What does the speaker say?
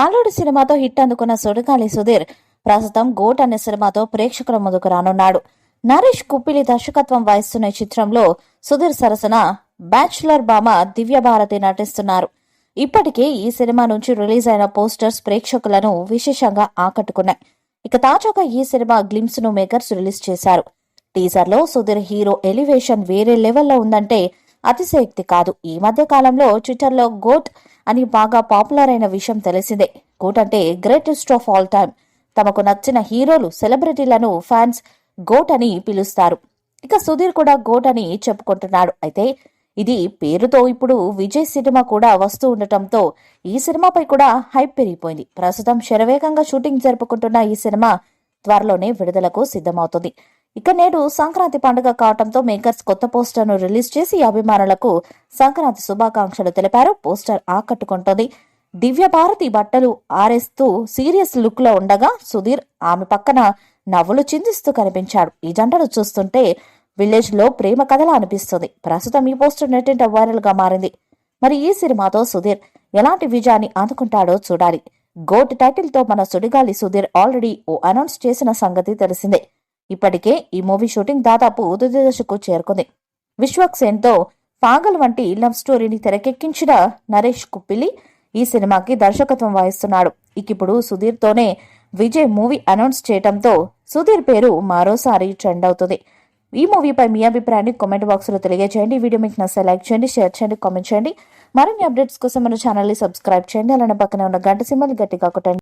అల్లుడు సినిమాతో హిట్ అందుకున్న సుడిగాలి సుధీర్ ప్రస్తుతం గోట్ అనే సినిమాతో ప్రేక్షకుల ముందుకు రానున్నాడు. నరేష్ కుప్పిలి దర్శకత్వం వహిస్తున్న ఈ చిత్రంలో సుధీర్ సరసన బ్యాచులర్ భామ దివ్యభారతి నటిస్తున్నారు. ఇప్పటికే ఈ సినిమా నుంచి రిలీజ్ అయిన పోస్టర్స్ ప్రేక్షకులను విశేషంగా ఆకట్టుకున్నాయి. ఇక తాజాగా ఈ సినిమా గ్లిమ్స్ ను మేకర్స్ రిలీజ్ చేశారు. టీజర్ లో సుధీర్ హీరో ఎలివేషన్ వేరే లెవెల్లో ఉందంటే అతిశయోక్తి కాదు. ఈ మధ్య కాలంలో ట్విట్టర్లో గోట్ అని బాగా పాపులర్ అయిన విషయం తెలిసిందే. గోట్ అంటే గ్రేటెస్ట్ ఆఫ్ ఆల్ టైమ్. తమకు నచ్చిన హీరోలు, సెలబ్రిటీలను ఫ్యాన్స్ గోట్ అని పిలుస్తారు. ఇక సుధీర్ కూడా గోట్ అని చెప్పుకుంటున్నాడు. అయితే ఇది పేరుతో ఇప్పుడు విజయ్ సినిమా కూడా వస్తూ ఉండటంతో ఈ సినిమాపై కూడా హైప్ పెరిగిపోయింది. ప్రస్తుతం శరవేగంగా షూటింగ్ జరుపుకుంటున్న ఈ సినిమా త్వరలోనే విడుదలకు సిద్ధమవుతుంది. ఇక నేడు సంక్రాంతి పండుగ కావడంతో మేకర్స్ కొత్త పోస్టర్ ను రిలీజ్ చేసి అభిమానులకు సంక్రాంతి శుభాకాంక్షలు తెలిపారు. పోస్టర్ ఆకట్టుకుంటోంది. దివ్య భారతి బట్టలు ఆరేస్తూ సీరియస్ లుక్ లో ఉండగా సుధీర్ ఆమె పక్కన నవ్వులు చిందిస్తూ కనిపించాడు. ఈ జంటను చూస్తుంటే విలేజ్ లో ప్రేమ కథలా అనిపిస్తుంది. ప్రస్తుతం ఈ పోస్టర్ నెట్టింట వైరల్ గా మారింది. మరి ఈ సినిమాతో సుధీర్ ఎలాంటి విజయాన్ని అందుకుంటాడో చూడాలి. గోట్ టైటిల్ తో మన సుడిగాలి సుధీర్ ఆల్రెడీ ఓ అనౌన్స్ చేసిన సంగతి తెలిసిందే. ఇప్పటికే ఈ మూవీ షూటింగ్ దాదాపు తుది దశకు చేరుకుంది. విశ్వక్ సేన్ తో పాగల్ వంటి లవ్ స్టోరీని తెరకెక్కించిన నరేష్ కుప్పిలి ఈ సినిమాకి దర్శకత్వం వహిస్తున్నాడు. ఇప్పుడు సుధీర్ తోనే విజయ్ మూవీ అనౌన్స్ చేయడంతో సుధీర్ పేరు మరోసారి ట్రెండ్ అవుతుంది. ఈ మూవీపై మీ అభిప్రాయాన్ని కామెంట్ బాక్స్ లో తెలియజేయండి. ఈ వీడియో మీకు నచ్చితే లైక్ చేయండి, షేర్ చేయండి, కామెంట్ చేయండి. మరిన్ని అప్డేట్స్ కోసం మన ఛానల్ ని సబ్స్క్రైబ్ చేయండి. అలానే పక్కనే ఉన్న గంట సింబల్ గట్టిగా కొట్టండి.